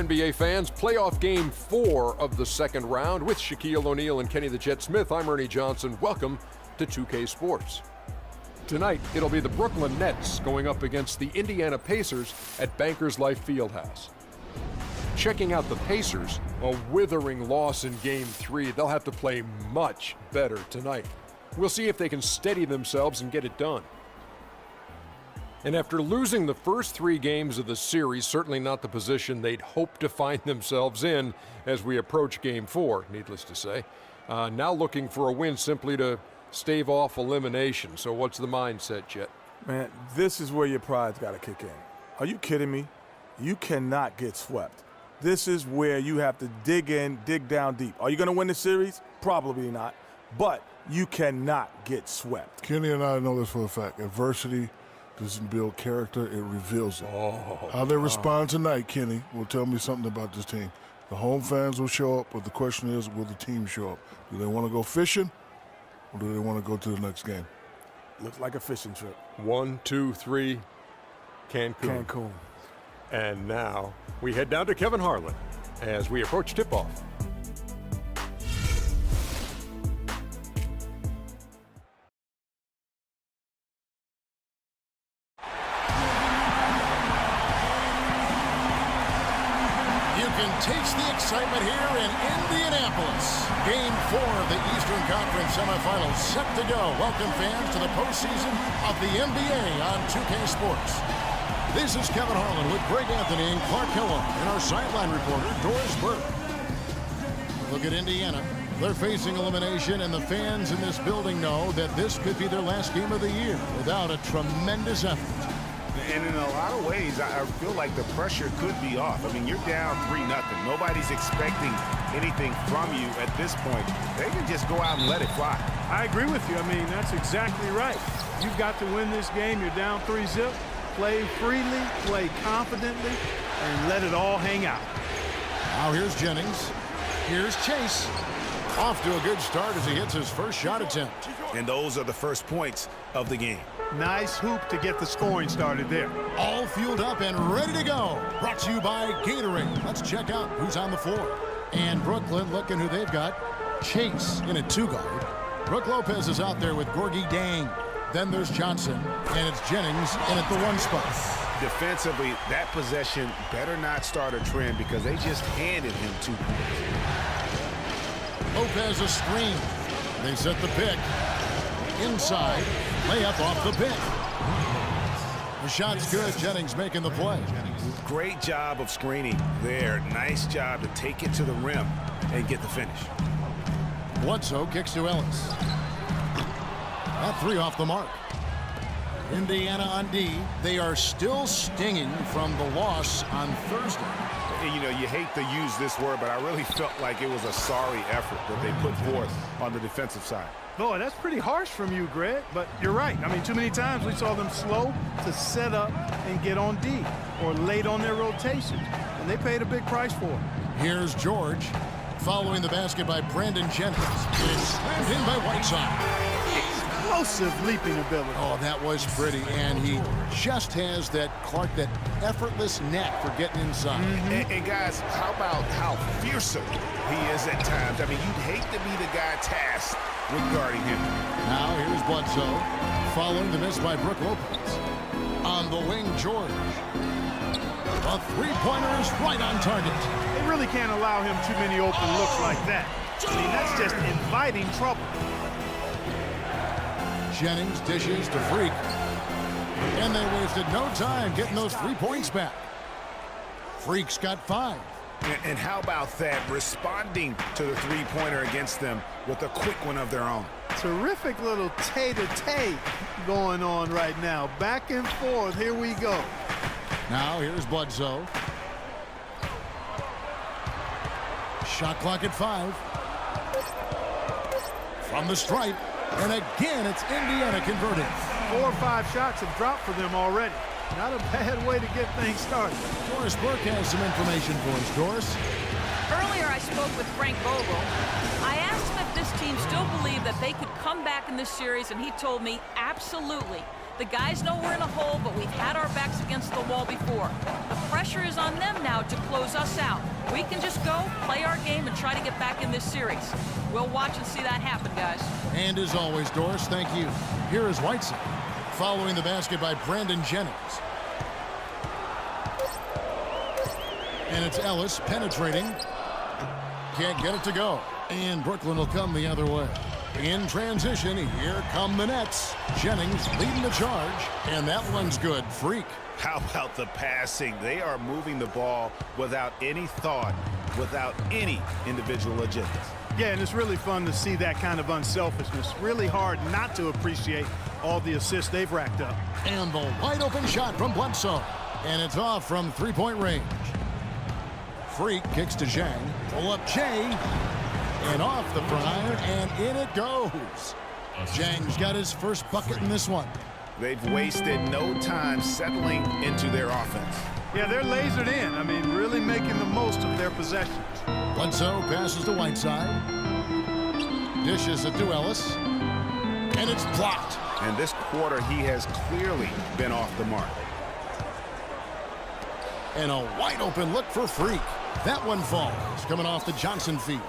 NBA fans. Playoff Game 4 of the second round with Shaquille O'Neal and Kenny the Jet Smith. I'm Ernie Johnson. Welcome to 2K Sports. Tonight, it'll be the Brooklyn Nets going up against the Indiana Pacers at Bankers Life Fieldhouse. Checking out the Pacers, a withering loss in Game 3. They'll have to play much better tonight. We'll see if they can steady themselves and get it done. And after losing the first 3 games of the series, certainly not the position they'd hope to find themselves in as we approach Game 4, needless to say. Now looking for a win simply to stave off elimination. So what's the mindset, Jet? Man, this is where your pride's got to kick in. Are you kidding me? You cannot get swept. This is where you have to dig in, dig down deep. Are you going to win the series? Probably not. But you cannot get swept. Kenny and I know this for a fact. Adversity doesn't build character, it reveals it. How they respond tonight, Kenny, will tell me something about this team. The home fans will show up, but the question is, will the team show up? Do they want to go fishing, or do they want to go to the next game? Looks like a fishing trip. 1, 2, 3, Cancun. And now we head down to Kevin Harlan as we approach tip-off. Taste the excitement here in Indianapolis. Game 4 of the Eastern Conference semifinals set to go. Welcome fans to the postseason of the NBA on 2K Sports. This is Kevin Harlan with Greg Anthony and Clark Hillam and our sideline reporter Doris Burke. Look at Indiana. They're facing elimination, and the fans in this building know that this could be their last game of the year without a tremendous effort. And in a lot of ways, I feel like the pressure could be off. I mean, you're down 3-0. Nobody's expecting anything from you at this point. They can just go out and let it fly. I agree with you. I mean, that's exactly right. You've got to win this game. You're down 3-0. Play freely, play confidently, and let it all hang out. Now here's Jennings. Here's Chase. Off to a good start as he hits his first shot attempt. And those are the first points of the game. Nice hoop to get the scoring started there. All fueled up and ready to go. Brought to you by Gatorade. Let's check out who's on the floor. And Brooklyn, looking who they've got. Chase in a 2-guard. Brook Lopez is out there with Gorgie Dang. Then there's Johnson, and it's Jennings in at the 1 spot. Defensively, that possession better not start a trend because they just handed him 2 points. Lopez a screen. They set the pick. Inside, layup off the pick. The shot's good. Jennings making the play. Great job of screening there. Nice job to take it to the rim and get the finish. Bledsoe kicks to Ellis. That 3 off the mark. Indiana on D. They are still stinging from the loss on Thursday. You know, you hate to use this word, but I really felt like it was a sorry effort that they put forth on the defensive side. Boy, that's pretty harsh from you, Greg, but you're right. I mean, too many times we saw them slow to set up and get on D or late on their rotations, and they paid a big price for it. Here's George following the basket by Brandon Jennings. It's slammed in by Whiteside. Explosive leaping ability. Oh, that was pretty, and he just has that, Clark, that effortless knack for getting inside. And guys, how about how fearsome he is at times? I mean, you'd hate to be the guy tasked with guarding him. Now here's Bledsoe following the miss by Brook Lopez. On the wing, George. A 3-pointer is right on target. They really can't allow him too many open looks like that. I mean, that's just inviting trouble. Jennings dishes to Freak. And they wasted no time getting those 3 points back. Freak's got 5. And how about that, responding to the 3-pointer against them with a quick one of their own. Terrific little tay-to-tay going on right now. Back and forth, here we go. Now here's Bledsoe. Shot clock at 5. From the stripe. And again, it's Indiana converted. 4 or 5 shots have dropped for them already. Not a bad way to get things started. Doris Burke has some information for us. Doris? Earlier, I spoke with Frank Vogel. I asked him if this team still believed that they could come back in this series, and he told me absolutely. The guys know we're in a hole, but we've had our backs against the wall before. The pressure is on them now to close us out. We can just go, play our game, and try to get back in this series. We'll watch and see that happen, guys. And as always, Doris, thank you. Here is Whiteside, following the basket by Brandon Jennings. And it's Ellis penetrating. Can't get it to go. And Brooklyn will come the other way. In transition, here come the Nets. Jennings leading the charge. And that one's good. Freak. How about the passing? They are moving the ball without any thought, without any individual agendas. Yeah, and it's really fun to see that kind of unselfishness. Really hard not to appreciate all the assists they've racked up. And the wide open shot from Bledsoe. And it's off from three-point range. Freak kicks to Zhang. Pull up Jay. And off the prior, and in it goes. Zhang's got his first bucket in this one. They've wasted no time settling into their offense. Yeah, they're lasered in. I mean, really making the most of their possessions. Bledsoe passes to Whiteside. Dishes it to Ellis. And it's blocked. And this quarter, he has clearly been off the mark. And a wide open look for Freak. That one falls, coming off the Johnson feed.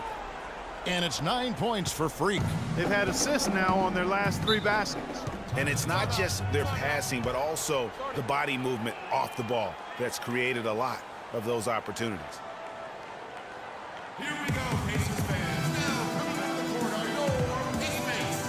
And it's 9 points for Freak. They've had assists now on their last 3 baskets. And it's not just their passing, but also the body movement off the ball that's created a lot of those opportunities. Here we go, Pacers fans. Now coming out the court are your teammates.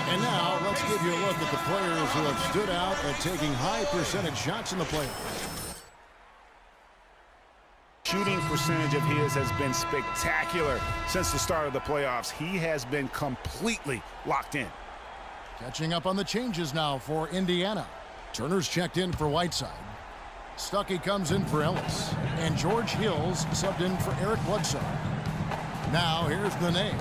And now let's give you a look at the players who have stood out at taking high percentage shots in the playoffs. Shooting percentage of his has been spectacular since the start of the playoffs. He has been completely locked in. Catching up on the changes now for Indiana. Turner's checked in for Whiteside. Stuckey comes in for Ellis. And George Hills subbed in for Eric Bledsoe. Now here's Nene.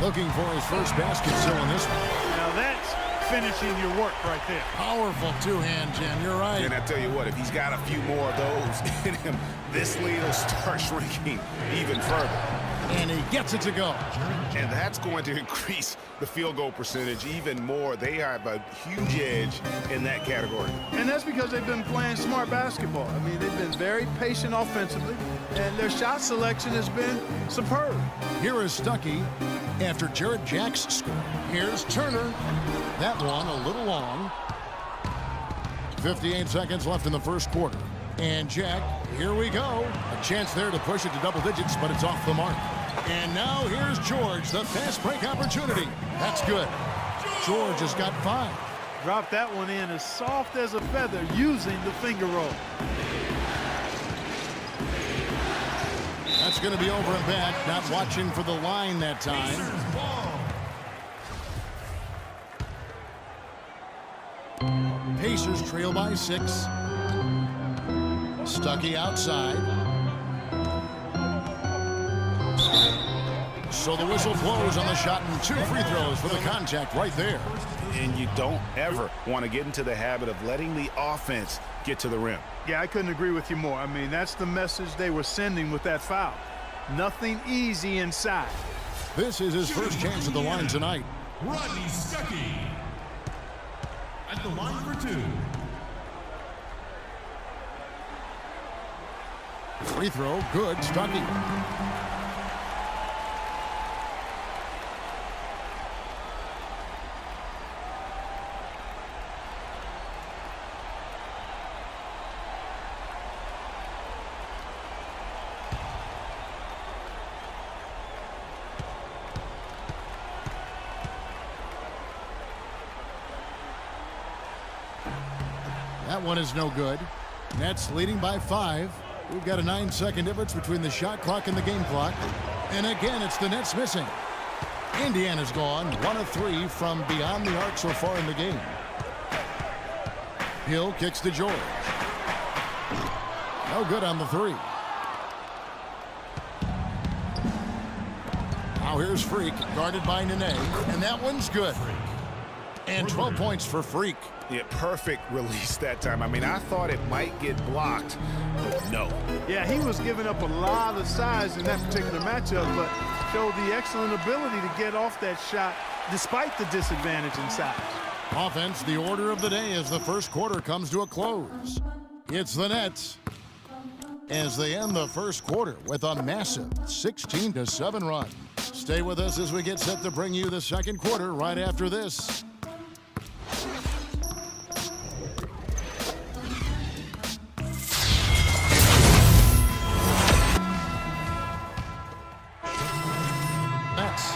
Looking for his first basket still in this one. Now that's finishing your work right there. Powerful two-hand jam. You're right. And I tell you what, if he's got a few more of those in him, this lead will start shrinking even further. And he gets it to go. And that's going to increase the field goal percentage even more. They have a huge edge in that category. And that's because they've been playing smart basketball. I mean, they've been very patient offensively, and their shot selection has been superb. Here is Stuckey after Jared Jack's score. Here's Turner. That one a little long. 58 seconds left in the first quarter. And Jack, here we go. A chance there to push it to double digits, but it's off the mark. And now here's George, the fast break opportunity. That's good. George has got 5. Dropped that one in as soft as a feather using the finger roll. That's going to be over and back. Not watching for the line that time. Pacers trail by 6. Stuckey outside. So the whistle blows on the shot and 2 free throws for the contact right there. And you don't ever want to get into the habit of letting the offense get to the rim. Yeah, I couldn't agree with you more. I mean, that's the message they were sending with that foul. Nothing easy inside. This is his first chance at the line tonight. Rodney Stuckey at the line for 2. Free throw, good. Stuckey. That one is no good. Nets leading by 5. We've got a 9-second difference between the shot clock and the game clock. And again, it's the Nets missing. Indiana's gone 1 of 3 from beyond the arc so far in the game. Hill kicks to George. No good on the 3. Now here's Freak, guarded by Nene, and that one's good. And 12 points for Freak. Yeah, perfect release that time. I mean, I thought it might get blocked, but no. Yeah, he was giving up a lot of size in that particular matchup, but showed the excellent ability to get off that shot despite the disadvantage in size. Offense, the order of the day as the first quarter comes to a close. It's the Nets as they end the first quarter with a massive 16-7 run. Stay with us as we get set to bring you the second quarter right after this. Nets.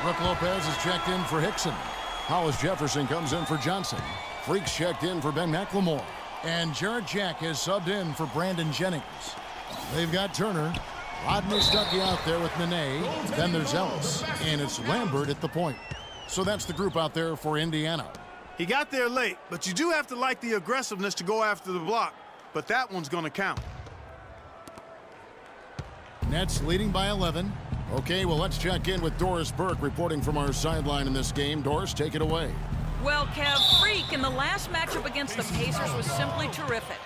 Brook Lopez is checked in for Hickson. Hollis Jefferson comes in for Johnson. Freak's checked in for Ben McLemore. And Jarrett Jack is subbed in for Brandon Jennings. They've got Turner, Rodney Stuckey out there with Nene. Then there's Ellis, and it's Lambert at the point. So that's the group out there for Indiana. He got there late, but you do have to like the aggressiveness to go after the block. But that one's going to count. Nets leading by 11. Okay, well, let's check in with Doris Burke reporting from our sideline in this game. Doris, take it away. Well, Kev, Freak in the last matchup against the Pacers was simply terrific.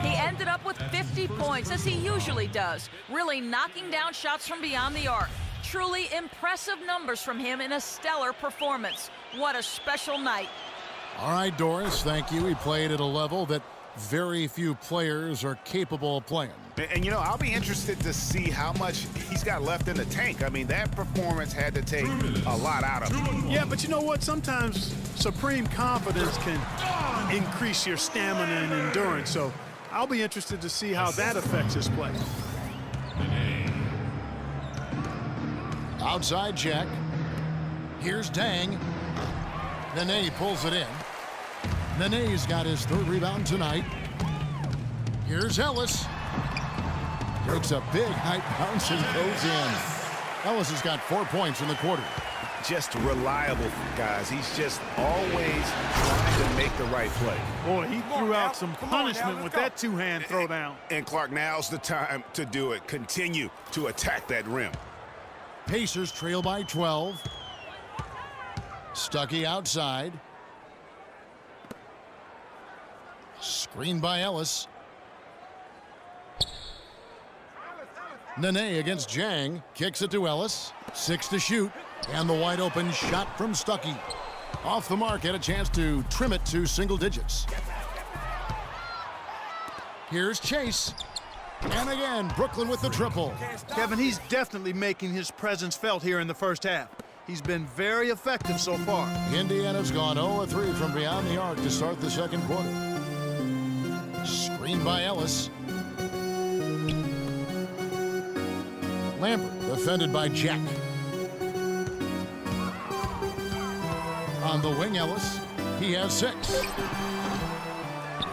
He ended up with 50 points, as he usually does, really knocking down shots from beyond the arc. Truly impressive numbers from him in a stellar performance. What a special night. All right, Doris, thank you. He played at a level that very few players are capable of playing. And, you know, I'll be interested to see how much he's got left in the tank. I mean, that performance had to take a lot out of him. Yeah, but you know what? Sometimes supreme confidence can increase your stamina and endurance. So I'll be interested to see how that affects his play. Outside check. Here's Dang. Nene pulls it in. Nene's got his third rebound tonight. Here's Ellis. Takes a big high bounce and goes in. Ellis has got 4 points in the quarter. Just reliable, guys. He's just always trying to make the right play. Boy, he threw out some punishment with that two-hand throwdown. And Clark, now's the time to do it. Continue to attack that rim. Pacers trail by 12. Stuckey outside. Screen by Ellis. Nene against Jang. Kicks it to Ellis. 6 to shoot. And the wide open shot from Stuckey. Off the mark, had a chance to trim it to single digits. Here's Chase. And again, Brooklyn with the triple. Kevin, he's definitely making his presence felt here in the first half. He's been very effective so far. Indiana's gone 0-3 from beyond the arc to start the second quarter. Screen by Ellis. Lambert defended by Jack. On the wing, Ellis. He has 6.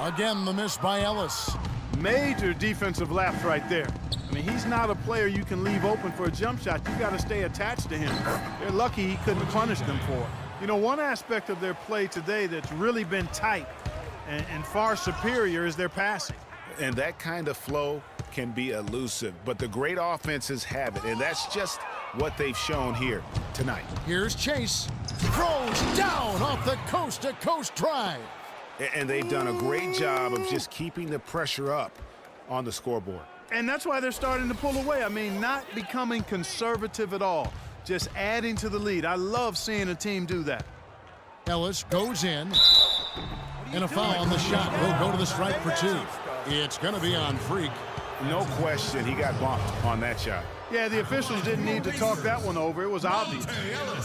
Again, the miss by Ellis. Major defensive lapse right there. I mean, he's not a player you can leave open for a jump shot. You got to stay attached to him. They're lucky he couldn't punish them for it. You know, one aspect of their play today that's really been tight and far superior is their passing. And that kind of flow can be elusive, but the great offenses have it, and that's just what they've shown here tonight. Here's Chase. Throws down off the coast-to-coast drive. And they've done a great job of just keeping the pressure up on the scoreboard. And that's why they're starting to pull away. I mean, not becoming conservative at all, just adding to the lead. I love seeing a team do that. Ellis goes in. And a foul on the shot. Will go to the stripe for 2. It's going to be on Freak. No question, he got bumped on that shot. Yeah, the officials didn't need to talk that one over. It was obvious.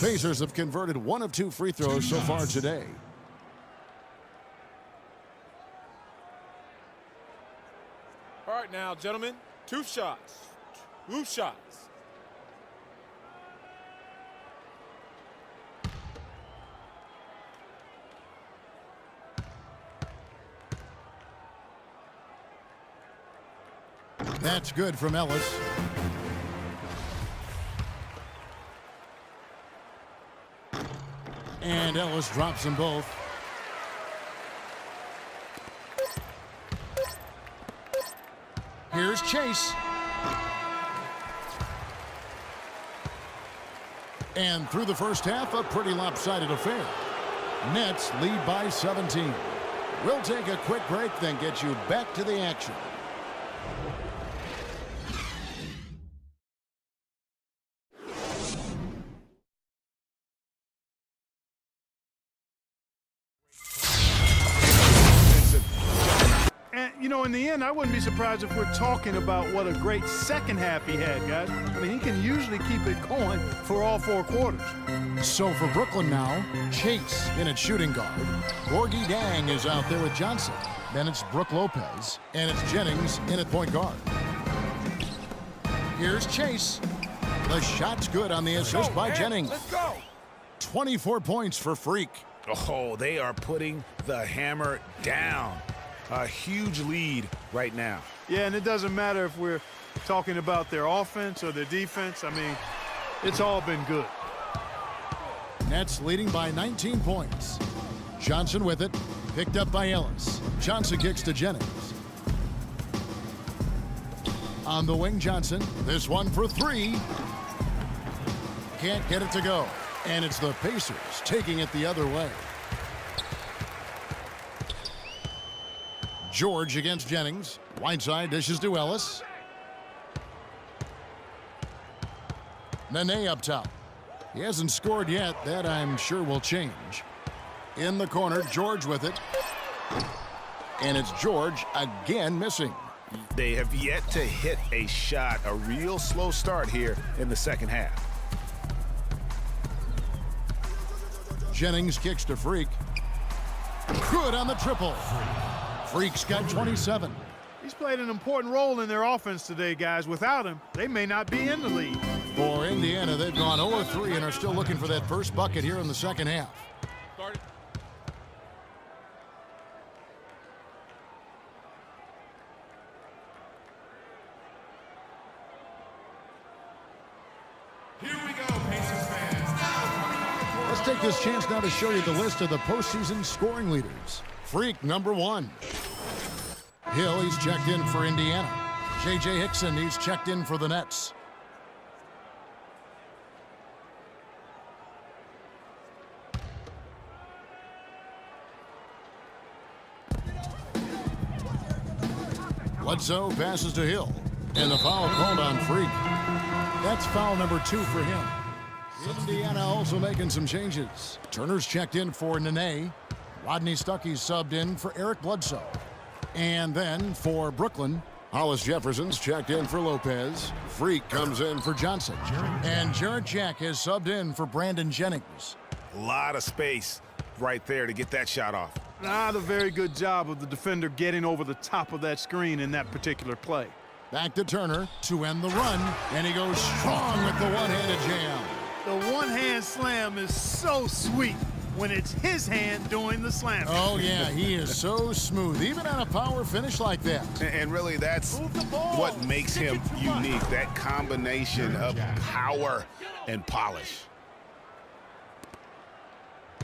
Pacers have converted 1 of 2 free throws so far today. All right now, gentlemen, 2 shots. 2 shots. That's good from Ellis. And Ellis drops them both. Here's Chase. And through the first half, a pretty lopsided affair. Nets lead by 17. We'll take a quick break, then get you back to the action. And, you know, in the end, I wouldn't be surprised if we're talking about what a great second half he had, guys. I mean, he can usually keep it going for all 4 quarters. So for Brooklyn now, Chase in at shooting guard. Gorgie Dang is out there with Johnson. Then it's Brook Lopez, and it's Jennings in at point guard. Here's Chase. The shot's good on the assist by Jennings. Let's go. 24 points for Freak. Oh, they are putting the hammer down. A huge lead right now. Yeah, and it doesn't matter if we're talking about their offense or their defense. I mean, it's all been good. Nets leading by 19 points. Johnson with it. Picked up by Ellis. Johnson kicks to Jennings. On the wing, Johnson. This one for 3. Can't get it to go. And it's the Pacers taking it the other way. George against Jennings. Whiteside dishes to Ellis. Nene up top. He hasn't scored yet. That, I'm sure, will change. In the corner, George with it. And it's George again missing. They have yet to hit a shot. A real slow start here in the second half. Jennings kicks to Freak. Good on the triple. Freak's got 27. He's played an important role in their offense today, guys. Without him, they may not be in the lead. For Indiana, they've gone 0-3 and are still looking for that first bucket here in the second half. Here we go, Pacers fans. Now, Let's take this chance now to show you the list of the postseason scoring leaders. Freak, number 1. Hill, he's checked in for Indiana. J.J. Hickson, he's checked in for the Nets. Bledsoe passes to Hill. And the foul called on Freak. That's foul number 2 for him. Indiana also making some changes. Turner's checked in for Nene. Rodney Stuckey's subbed in for Eric Bledsoe. And then for Brooklyn, Hollis Jefferson's checked in for Lopez. Freak comes in for Johnson. And Jarrett Jack has subbed in for Brandon Jennings. A lot of space right there to get that shot off. Not a very good job of the defender getting over the top of that screen in that particular play. Back to Turner to end the run. And he goes strong with the one-handed jam. The one-hand slam is so sweet when it's his hand doing the slam. Oh, yeah, he is so smooth, even on a power finish like that. And really, that's what makes him unique, that combination of power and polish.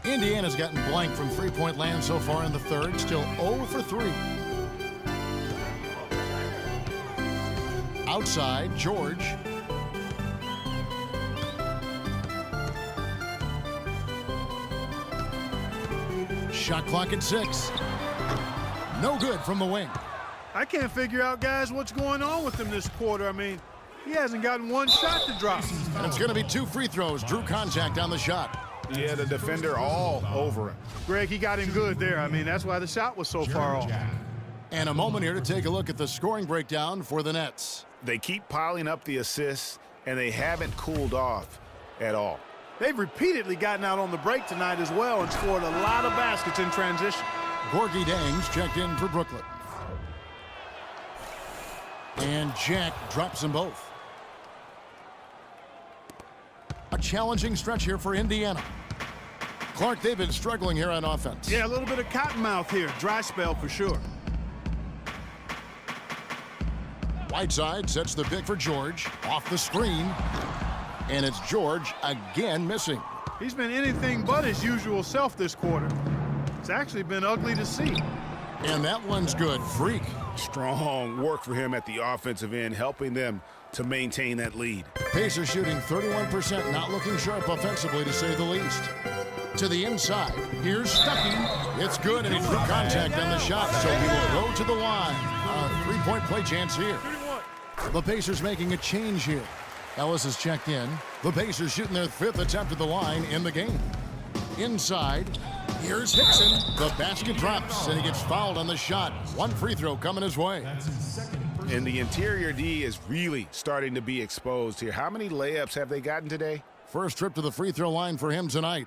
Indiana's gotten blank from three-point land so far in the third, still 0 for 3. Outside, George. Shot clock at 6. No good from the wing. I can't figure out, guys, what's going on with him this quarter. I mean, he hasn't gotten one shot to drop. And it's going to be 2 free throws. Drew contact on the shot. Yeah, the defender all over him. Greg, he got him good there. I mean, that's why the shot was so far off. And a moment here to take a look at the scoring breakdown for the Nets. They keep piling up the assists, and they haven't cooled off at all. They've repeatedly gotten out on the break tonight as well and scored a lot of baskets in transition. Gorgie Dang's checked in for Brooklyn. And Jack drops them both. A challenging stretch here for Indiana. Clark, they've been struggling here on offense. Yeah, a little bit of cottonmouth here. Dry spell for sure. Whiteside sets the pick for George. Off the screen. And it's George again missing. He's been anything but his usual self this quarter. It's actually been ugly to see. And that one's good. Freak. Strong work for him at the offensive end, helping them to maintain that lead. Pacers shooting 31%, not looking sharp offensively to say the least. To the inside. Here's Stuckey. It's good, and he drew contact on the shot, so he will go to the line. A three-point play chance here. The Pacers making a change here. Ellis is checked in. The Pacers shooting their 5th attempt at the line in the game. Inside. Here's Hickson. The basket drops, and he gets fouled on the shot. One free throw coming his way. And the interior D is really starting to be exposed here. How many layups have they gotten today? First trip to the free throw line for him tonight.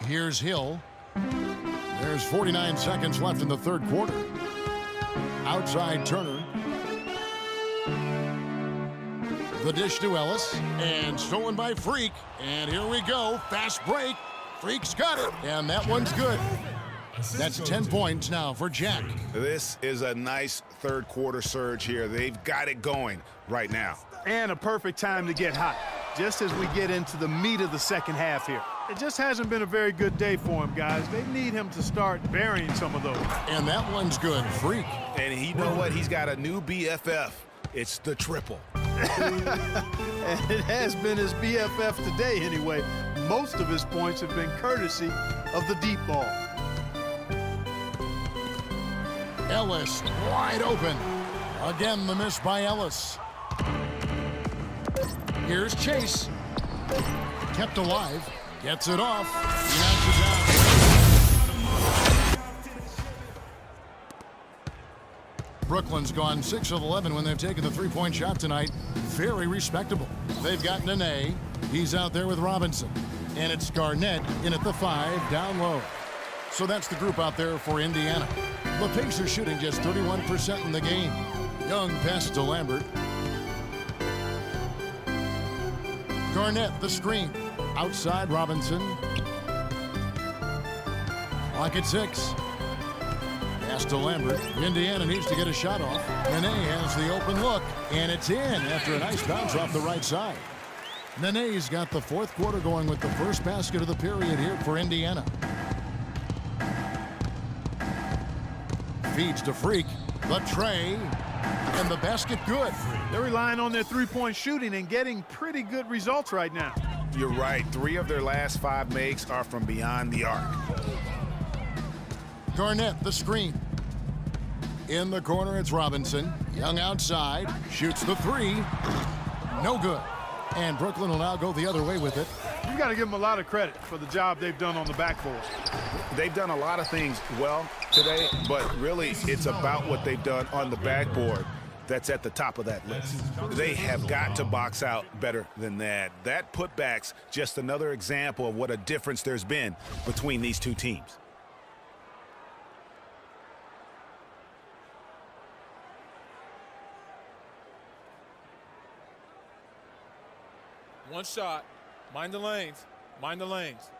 Here's Hill. There's 49 seconds left in the third quarter. Outside Turner. The dish to Ellis. And stolen by Freak. And here we go. Fast break. Freak's got it. And that one's good. That's 10 points now for Jack. This is a nice third quarter surge here. They've got it going right now. And a perfect time to get hot, just as we get into the meat of the second half here. It just hasn't been a very good day for him, guys. They need him to start burying some of those. And that one's good. Freak. And you know what? He's got a new BFF. It's the triple. And it has been his BFF today anyway. Most of his points have been courtesy of the deep ball. Ellis wide open. Again, the miss by Ellis. Here's Chase. Kept alive. Gets it off. He knocks it down. Brooklyn's gone 6 of 11 when they've taken the three-point shot tonight. Very respectable. They've got Nene. He's out there with Robinson. And it's Garnett in at the 5, down low. So that's the group out there for Indiana. The Pacers shooting just 31% in the game. Young pass to Lambert. Garnett, the screen. Outside Robinson. Clock at 6. Pass to Lambert. Indiana needs to get a shot off. Nene has the open look, and it's in after a nice bounce off the right side. Nene's got the fourth quarter going with the first basket of the period here for Indiana. Feeds to Freak. The tray. And the basket good. They're relying on their three-point shooting and getting pretty good results right now. You're right. 3 of their last 5 makes are from beyond the arc. Garnett, the screen. In the corner, it's Robinson. Young outside. Shoots the 3. No good. And Brooklyn will now go the other way with it. You've got to give them a lot of credit for the job they've done on the backboard. They've done a lot of things well today, but really it's about what they've done on the backboard that's at the top of that list. They have got to box out better than that. That putback's just another example of what a difference there's been between these two teams. One shot. Mind the lanes. Mind the lanes.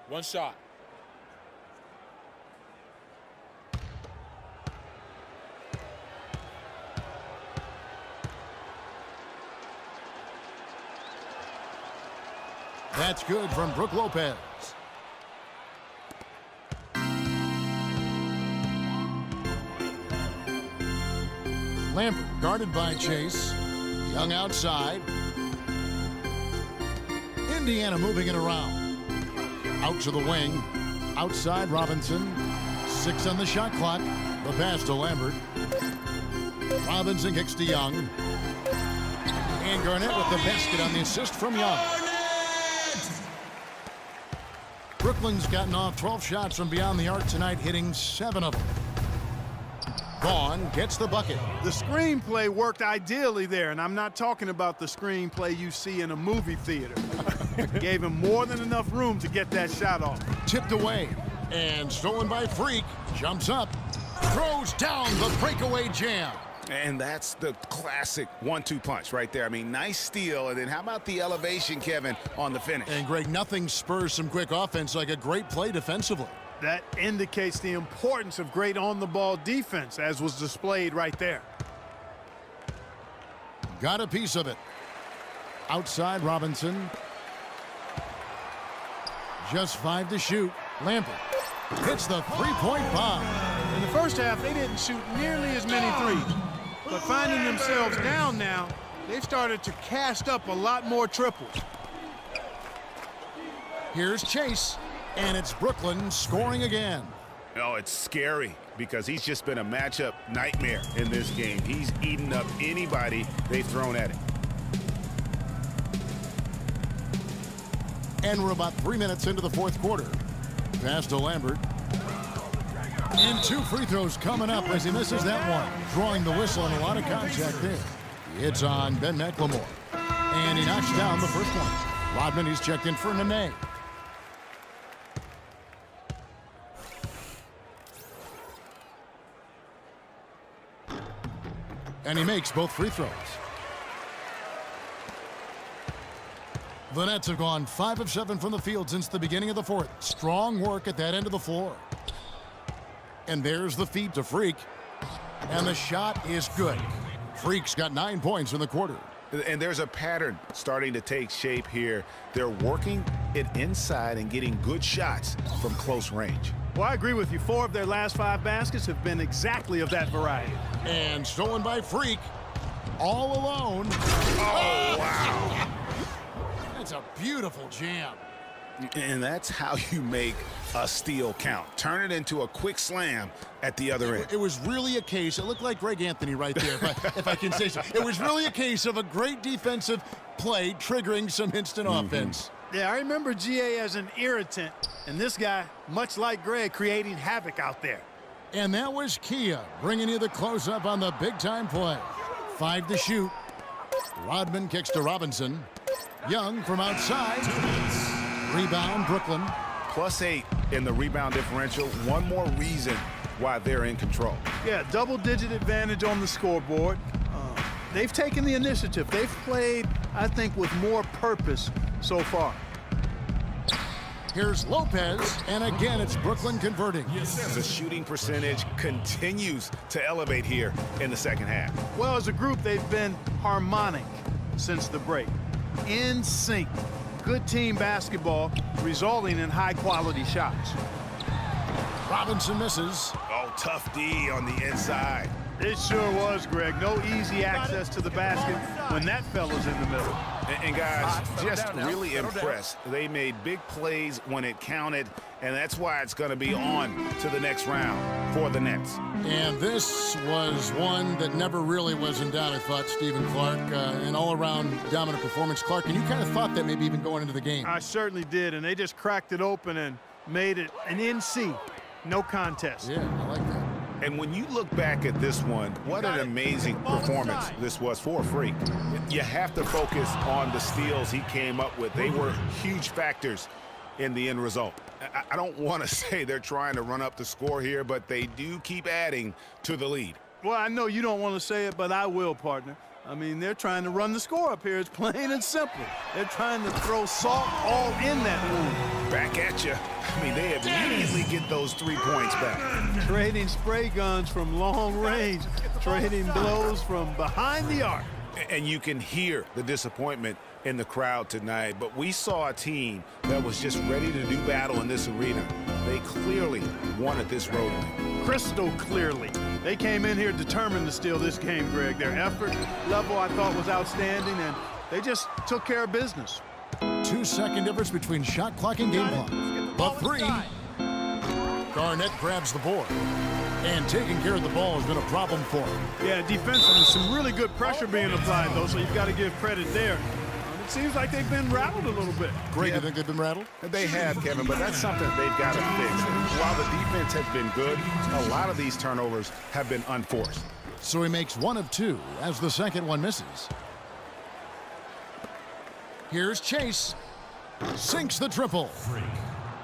One shot. That's good from Brook Lopez. Lambert guarded by Chase. Young outside. Indiana moving it around. Out to the wing. Outside Robinson. 6 on the shot clock. The pass to Lambert. Robinson kicks to Young. And Garnett with the basket on the assist from Young. Brooklyn's gotten off 12 shots from beyond the arc tonight, hitting 7 of them. Vaughn gets the bucket. The screenplay worked ideally there, and I'm not talking about the screenplay you see in a movie theater. Gave him more than enough room to get that shot off. Tipped away and stolen by Freak. Jumps up, throws down the breakaway jam. And that's the classic 1-2 punch right there. I mean, nice steal, and then how about the elevation, Kevin, on the finish? And Greg, nothing spurs some quick offense like a great play defensively. That indicates the importance of great on-the-ball defense, as was displayed right there. Got a piece of it. Outside Robinson. Just 5 to shoot. Lambert. hits the three-point bomb. In the first half, they didn't shoot nearly as many threes. But finding themselves down now, they've started to cast up a lot more triples. Here's Chase, and it's Brooklyn scoring again. Oh, it's scary because he's just been a matchup nightmare in this game. He's eaten up anybody they've thrown at him. And we're about 3 minutes into the fourth quarter. Pass to Lambert. And 2 free throws coming up as he misses that one. Drawing the whistle and a lot of contact there. He hits on Ben McLemore. And he knocks down the first one. Rodman, he's checked in for Nene. And he makes both free throws. The Nets have gone 5 of 7 from the field since the beginning of the fourth. Strong work at that end of the floor. And there's the feed to Freak. And the shot is good. Freak's got 9 points in the quarter. And there's a pattern starting to take shape here. They're working it inside and getting good shots from close range. Well, I agree with you. 4 of their last 5 baskets have been exactly of that variety. And stolen by Freak. All alone. Oh, wow. That's a beautiful jam. And that's how you make a steal count. Turn it into a quick slam at the other end. It was really a case, it looked like Greg Anthony right there, if I can say so. It was really a case of a great defensive play triggering some instant offense. Yeah, I remember GA as an irritant, and this guy, much like Greg, creating havoc out there. And that was Kia bringing you the close-up on the big-time play. 5 to shoot. Rodman kicks to Robinson. Young from outside. Rebound, Brooklyn. +8 in the rebound differential. One more reason why they're in control. Yeah, double-digit advantage on the scoreboard. They've taken the initiative. They've played, I think, with more purpose so far. Here's Lopez, and again, it's Brooklyn converting. The shooting percentage continues to elevate here in the second half. Well, as a group, they've been harmonic since the break. In sync. Good team basketball, resulting in high-quality shots. Robinson misses. Oh, tough D on the inside. It sure was, Greg. No easy access to the basket when that fella's in the middle. And guys, just really impressed. They made big plays when it counted, and that's why it's going to be on to the next round for the Nets. And this was one that never really was in doubt, I thought, Stephen Clark. An all-around dominant performance. Clark, and you kind of thought that maybe even going into the game. I certainly did, and they just cracked it open and made it an NC. No contest. Yeah, I like that. And when you look back at this one, what an amazing performance this was for Freak. You have to focus on the steals he came up with. They were huge factors in the end result. I don't want to say they're trying to run up the score here, but they do keep adding to the lead. Well, I know you don't want to say it, but I will, partner. I mean, they're trying to run the score up here. It's plain and simple. They're trying to throw salt all in that wound. Back at you. I mean, they immediately get those 3 points back. Trading spray guns from long range. Trading blows from behind the arc. And you can hear the disappointment in the crowd tonight. But we saw a team that was just ready to do battle in this arena. They clearly wanted this road win. Crystal clearly. They came in here determined to steal this game, Greg. Their effort level, I thought, was outstanding, and they just took care of business. 2-second difference between shot clock and game clock. The 3. Garnett grabs the board. And taking care of the ball has been a problem for him. Yeah, defensively, some really good pressure being applied, though, so you've got to give credit there. It seems like they've been rattled a little bit. Greg, you think they've been rattled? They have, Kevin, but that's something they've got to fix. And while the defense has been good, a lot of these turnovers have been unforced. So he makes 1 of 2 as the second one misses. Here's Chase. Sinks the triple.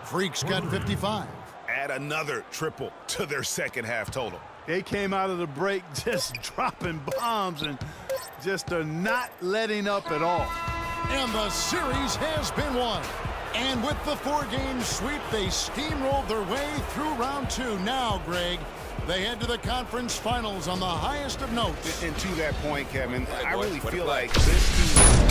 Freak's got 55. Add another triple to their second half total. They came out of the break just dropping bombs and just are not letting up at all. And the series has been won. And with the 4-game sweep, they steamrolled their way through round 2. Now, Greg, they head to the conference finals on the highest of notes. And to that point, Kevin, I really feel like this team